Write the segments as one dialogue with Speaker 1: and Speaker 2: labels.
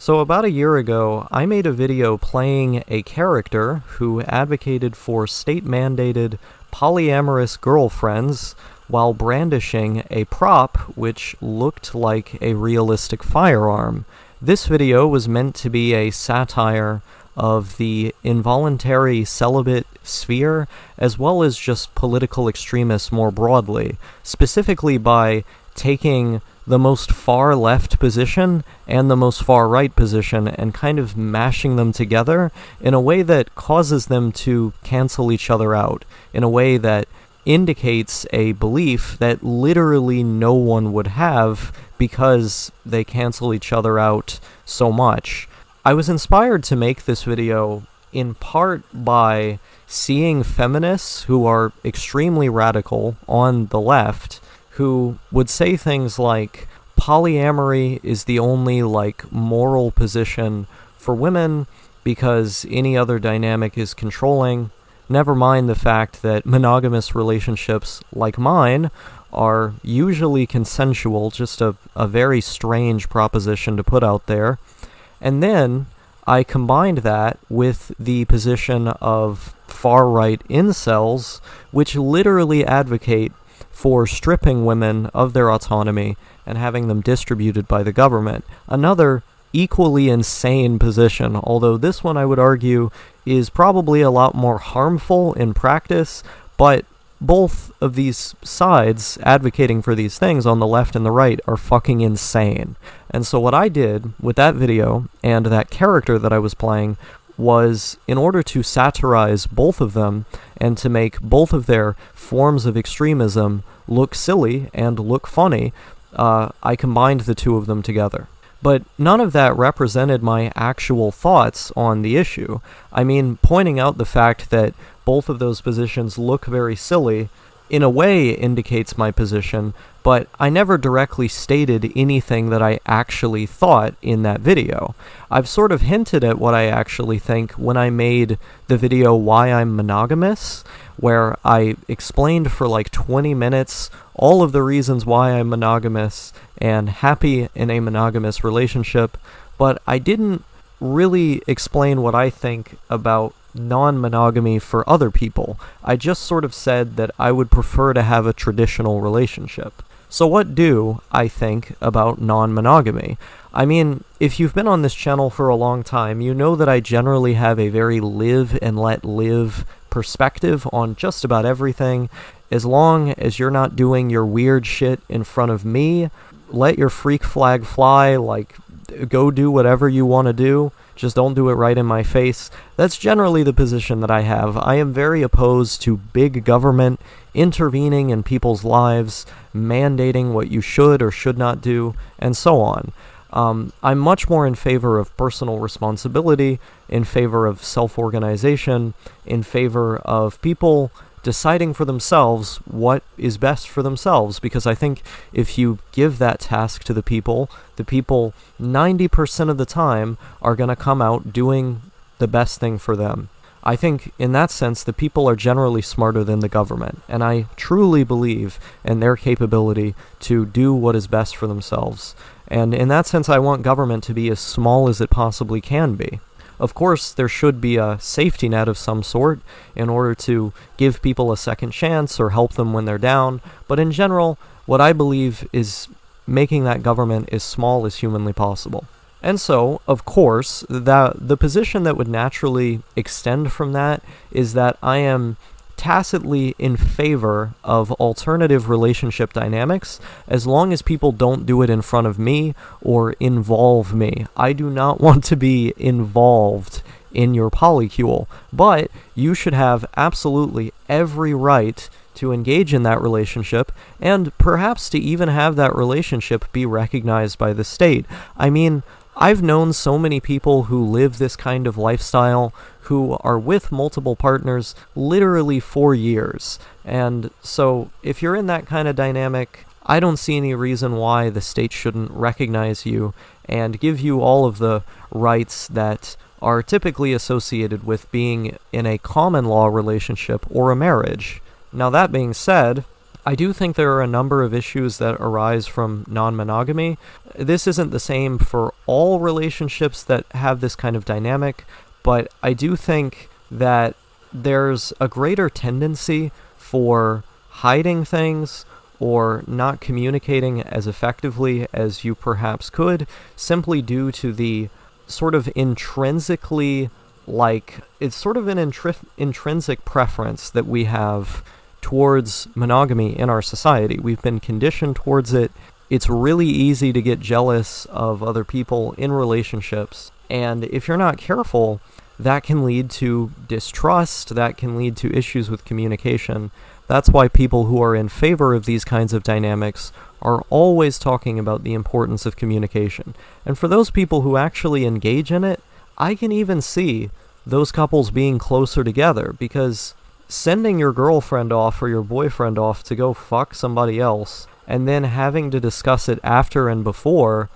Speaker 1: So about a year ago, I made a video playing a character who advocated for state-mandated polyamorous girlfriends while brandishing a prop which looked like a realistic firearm. This video was meant to be a satire of the involuntary celibate sphere, as well as just political extremists more broadly, specifically by taking the most far left position and the most far right position and kind of mashing them together in a way that causes them to cancel each other out, in a way that indicates a belief that literally no one would have because they cancel each other out so much. I was inspired to make this video in part by seeing feminists who are extremely radical on the left who would say things like, polyamory is the only, moral position for women because any other dynamic is controlling. Never mind the fact that monogamous relationships like mine are usually consensual, just a very strange proposition to put out there. And then I combined that with the position of far-right incels, which literally advocate for stripping women of their autonomy and having them distributed by the government. Another equally insane position, although this one I would argue is probably a lot more harmful in practice, but both of these sides advocating for these things on the left and the right are fucking insane. And so what I did with that video and that character that I was playing was, in order to satirize both of them and to make both of their forms of extremism look silly and look funny, I combined the two of them together. But none of that represented my actual thoughts on the issue. I mean, pointing out the fact that both of those positions look very silly in a way indicates my position, but I never directly stated anything that I actually thought in that video. I've sort of hinted at what I actually think when I made the video Why I'm Monogamous, where I explained for 20 minutes all of the reasons why I'm monogamous and happy in a monogamous relationship, but I didn't really explain what I think about non-monogamy for other people. I just sort of said that I would prefer to have a traditional relationship. So what do I think about non-monogamy? I mean, if you've been on this channel for a long time, you know that I generally have a very live and let live perspective on just about everything. As long as you're not doing your weird shit in front of me, let your freak flag fly, go do whatever you want to do, just don't do it right in my face. That's generally the position that I have. I am very opposed to big government intervening in people's lives, mandating what you should or should not do, and so on. I'm much more in favor of personal responsibility, in favor of self-organization, in favor of people deciding for themselves what is best for themselves, because I think if you give that task to the people 90% of the time are going to come out doing the best thing for them. I think in that sense the people are generally smarter than the government, and I truly believe in their capability to do what is best for themselves. And in that sense I want government to be as small as it possibly can be. Of course, there should be a safety net of some sort in order to give people a second chance or help them when they're down, but in general, what I believe is making that government as small as humanly possible. And so, of course, the position that would naturally extend from that is that I am tacitly in favor of alternative relationship dynamics as long as people don't do it in front of me or involve me. I do not want to be involved in your polycule, but you should have absolutely every right to engage in that relationship and perhaps to even have that relationship be recognized by the state. I mean, I've known so many people who live this kind of lifestyle who are with multiple partners literally for years. And so if you're in that kind of dynamic, I don't see any reason why the state shouldn't recognize you and give you all of the rights that are typically associated with being in a common law relationship or a marriage. Now that being said, I do think there are a number of issues that arise from non-monogamy. This isn't the same for all relationships that have this kind of dynamic, but I do think that there's a greater tendency for hiding things or not communicating as effectively as you perhaps could, simply due to the sort of intrinsically, it's sort of an intrinsic preference that we have towards monogamy in our society. We've been conditioned towards it. It's really easy to get jealous of other people in relationships, and if you're not careful, that can lead to distrust, that can lead to issues with communication. That's why people who are in favor of these kinds of dynamics are always talking about the importance of communication. And for those people who actually engage in it, I can even see those couples being closer together, because sending your girlfriend off or your boyfriend off to go fuck somebody else and then having to discuss it after and before,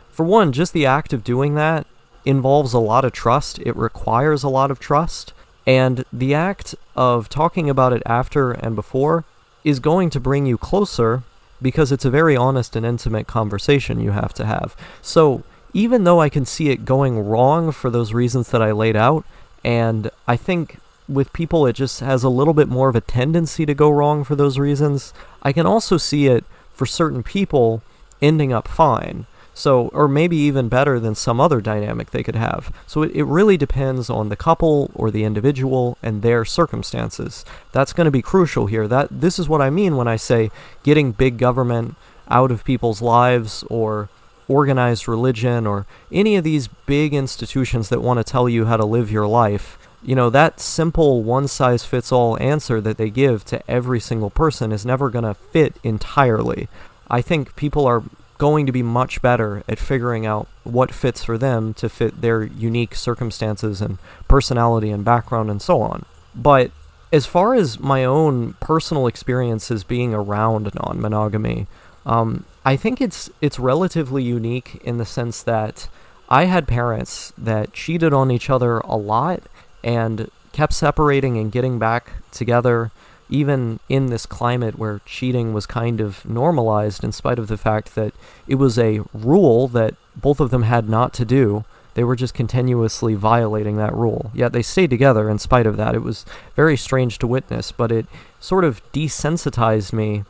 Speaker 1: for one, just the act of doing that involves a lot of trust. It requires a lot of trust. And the act of talking about it after and before is going to bring you closer, because it's a very honest and intimate conversation you have to have. So even though I can see it going wrong for those reasons that I laid out, and I think with people it just has a little bit more of a tendency to go wrong for those reasons, I can also see it for certain people ending up fine. So, or maybe even better than some other dynamic they could have. So it really depends on the couple or the individual and their circumstances. That's going to be crucial here. This is what I mean when I say getting big government out of people's lives, or organized religion, or any of these big institutions that want to tell you how to live your life. That simple one-size-fits-all answer that they give to every single person is never going to fit entirely. I think people are going to be much better at figuring out what fits for them to fit their unique circumstances and personality and background and so on. But as far as my own personal experiences being around non-monogamy, I think it's relatively unique in the sense that I had parents that cheated on each other a lot and kept separating and getting back together, even in this climate where cheating was kind of normalized, in spite of the fact that it was a rule that both of them had not to do. They were just continuously violating that rule. Yet they stayed together in spite of that. It was very strange to witness, but it sort of desensitized me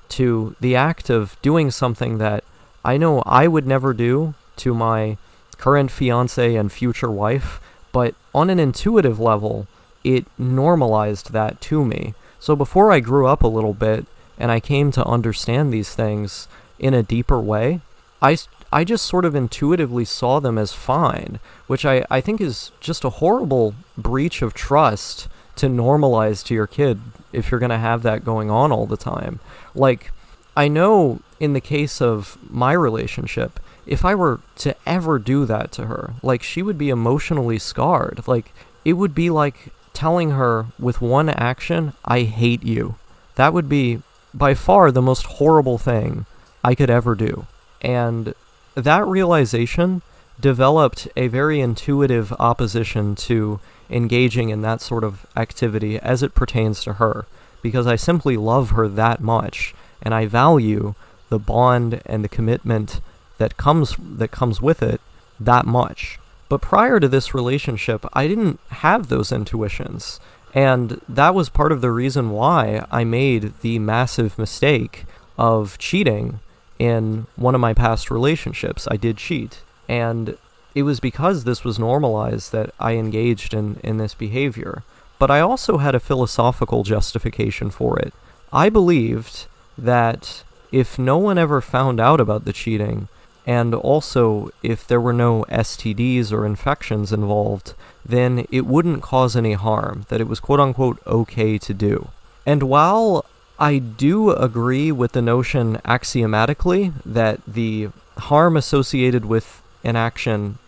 Speaker 1: to the act of doing something that I know I would never do to my current fiance and future wife, but on an intuitive level, it normalized that to me. So before I grew up a little bit and I came to understand these things in a deeper way, I just sort of intuitively saw them as fine, which I think is just a horrible breach of trust to normalize to your kid if you're going to have that going on all the time. Like, I know in the case of my relationship, if I were to ever do that to her, like, she would be emotionally scarred. Like, it would be like telling her with one action, I hate you. That would be by far the most horrible thing I could ever do. And that realization developed a very intuitive opposition to engaging in that sort of activity as it pertains to her, because I simply love her that much, and I value the bond and the commitment that comes with it that much. But prior to this relationship, I didn't have those intuitions, and that was part of the reason why I made the massive mistake of cheating in one of my past relationships. I did cheat, and it was because this was normalized that I engaged in this behavior. But I also had a philosophical justification for it. I believed that if no one ever found out about the cheating, and also if there were no STDs or infections involved, then it wouldn't cause any harm, that it was quote-unquote okay to do. And while I do agree with the notion axiomatically that the harm associated with an action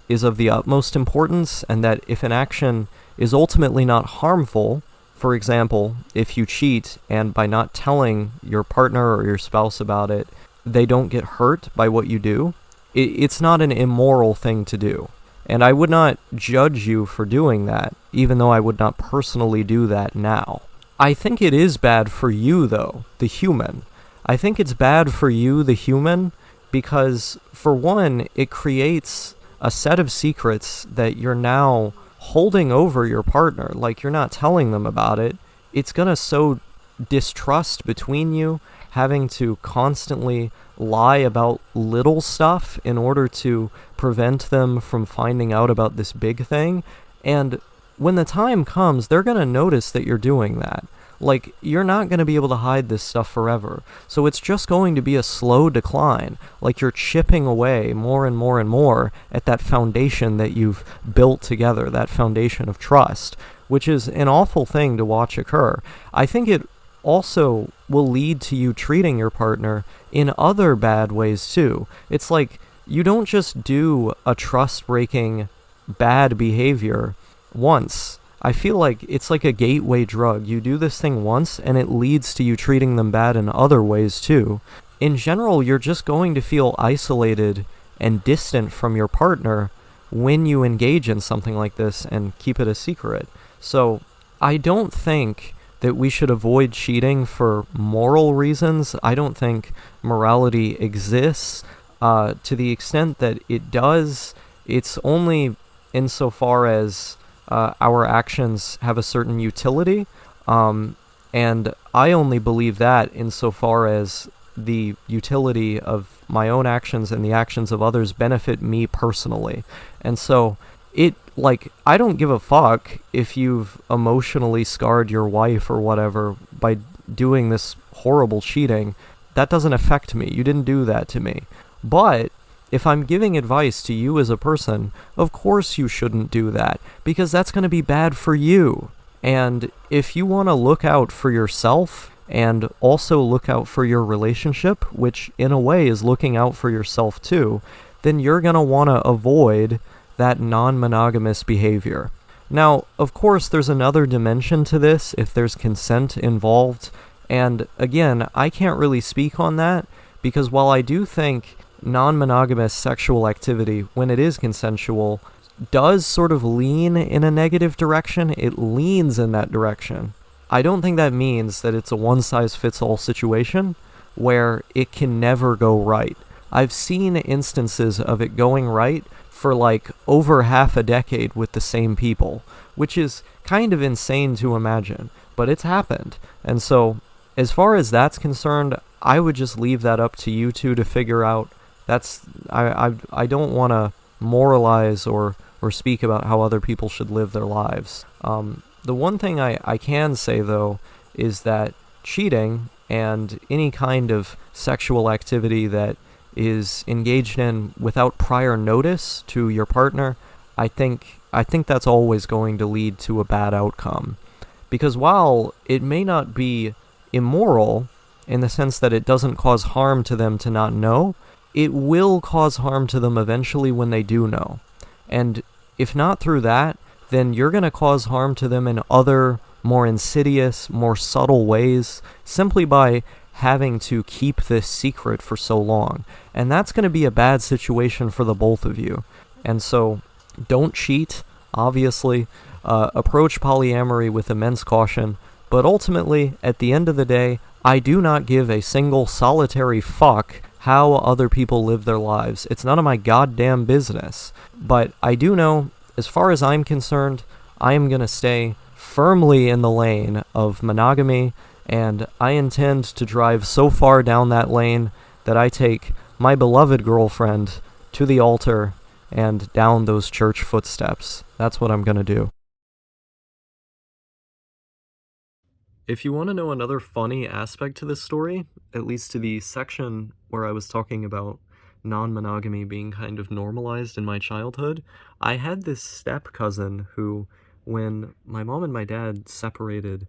Speaker 1: is of the utmost importance, and that if an action is ultimately not harmful, for example, if you cheat and by not telling your partner or your spouse about it, they don't get hurt by what you do, it's not an immoral thing to do. And I would not judge you for doing that, even though I would not personally do that now. I think it is bad for you, though, the human. I think it's bad for you, the human, because, for one, it creates a set of secrets that you're now holding over your partner. Like, you're not telling them about it. It's gonna sow distrust between you, having to constantly lie about little stuff in order to prevent them from finding out about this big thing. And when the time comes, they're going to notice that you're doing that. Like, you're not going to be able to hide this stuff forever. So it's just going to be a slow decline. Like, you're chipping away more and more and more at that foundation that you've built together, that foundation of trust, which is an awful thing to watch occur. I think it also will lead to you treating your partner in other bad ways too. It's like, you don't just do a trust-breaking bad behavior once. I feel like it's like a gateway drug. You do this thing once, and it leads to you treating them bad in other ways too. In general, you're just going to feel isolated and distant from your partner when you engage in something like this and keep it a secret. So, I don't think that we should avoid cheating for moral reasons. I don't think morality exists. To the extent that it does, it's only insofar as our actions have a certain utility, and I only believe that insofar as the utility of my own actions and the actions of others benefit me personally. And so I don't give a fuck if you've emotionally scarred your wife or whatever by doing this horrible cheating. That doesn't affect me. You didn't do that to me. But if I'm giving advice to you as a person, of course you shouldn't do that, because that's going to be bad for you. And if you want to look out for yourself and also look out for your relationship, which in a way is looking out for yourself too, then you're going to want to avoid that non-monogamous behavior. Now, of course, there's another dimension to this if there's consent involved, and again, I can't really speak on that, because while I do think non-monogamous sexual activity, when it is consensual, does sort of lean in a negative direction, it leans in that direction. I don't think that means that it's a one-size-fits-all situation where it can never go right. I've seen instances of it going right for like over half a decade with the same people, which is kind of insane to imagine, but it's happened. And so, as far as that's concerned, I would just leave that up to you two to figure out. I don't want to moralize or speak about how other people should live their lives. The one thing I can say, though, is that cheating and any kind of sexual activity that is engaged in without prior notice to your partner, I think that's always going to lead to a bad outcome. Because while it may not be immoral in the sense that it doesn't cause harm to them to not know, it will cause harm to them eventually when they do know. And if not through that, then you're going to cause harm to them in other, more insidious, more subtle ways, simply by having to keep this secret for so long. And that's going to be a bad situation for the both of you. And so, don't cheat, obviously. Approach polyamory with immense caution. But ultimately, at the end of the day, I do not give a single solitary fuck how other people live their lives. It's none of my goddamn business. But I do know, as far as I'm concerned, I am going to stay firmly in the lane of monogamy, and I intend to drive so far down that lane that I take my beloved girlfriend to the altar and down those church footsteps. That's what I'm going to do. If you want to know another funny aspect to this story, at least to the section where I was talking about non-monogamy being kind of normalized in my childhood, I had this step-cousin who, when my mom and my dad separated,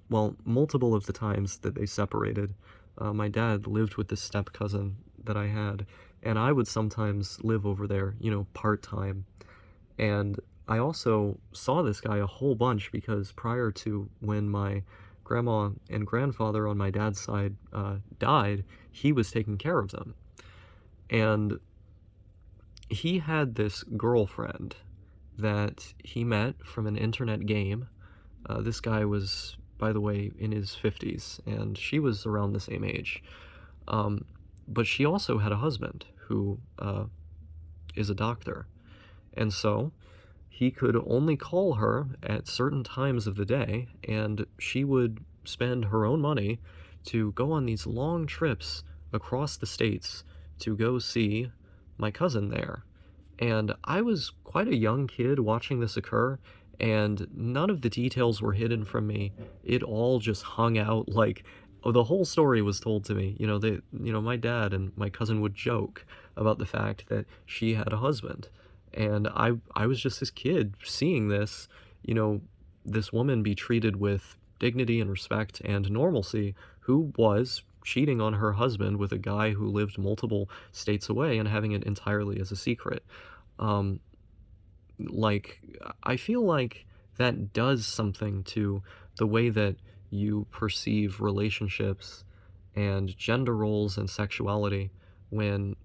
Speaker 1: multiple of the times that they separated, my dad lived with this step-cousin that I had, and I would sometimes live over there, part-time. And I also saw this guy a whole bunch because prior to when my grandma and grandfather on my dad's side died, he was taking care of them. And he had this girlfriend that he met from an internet game This guy was, by the way, in his 50s, and she was around the same age. Um, but she also had a husband who is a doctor. And so he could only call her at certain times of the day, and she would spend her own money to go on these long trips across the states to go see my cousin there. And I was quite a young kid watching this occur, and none of the details were hidden from me. It all just hung out like, oh, the whole story was told to me. My dad and my cousin would joke about the fact that she had a husband. And I was just this kid seeing this, you know, this woman be treated with dignity and respect and normalcy, who was cheating on her husband with a guy who lived multiple states away and having it entirely as a secret. Um, like, I feel like that does something to the way that you perceive relationships and gender roles and sexuality when,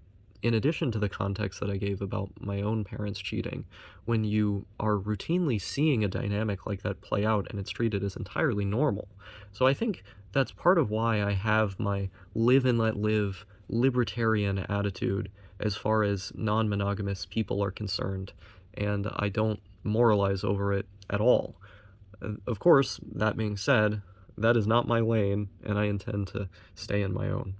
Speaker 1: in addition to the context that I gave about my own parents cheating, when you are routinely seeing a dynamic like that play out and it's treated as entirely normal. So I think that's part of why I have my live and let live libertarian attitude as far as non-monogamous people are concerned, and I don't moralize over it at all. Of course, that being said, that is not my lane, and I intend to stay in my own.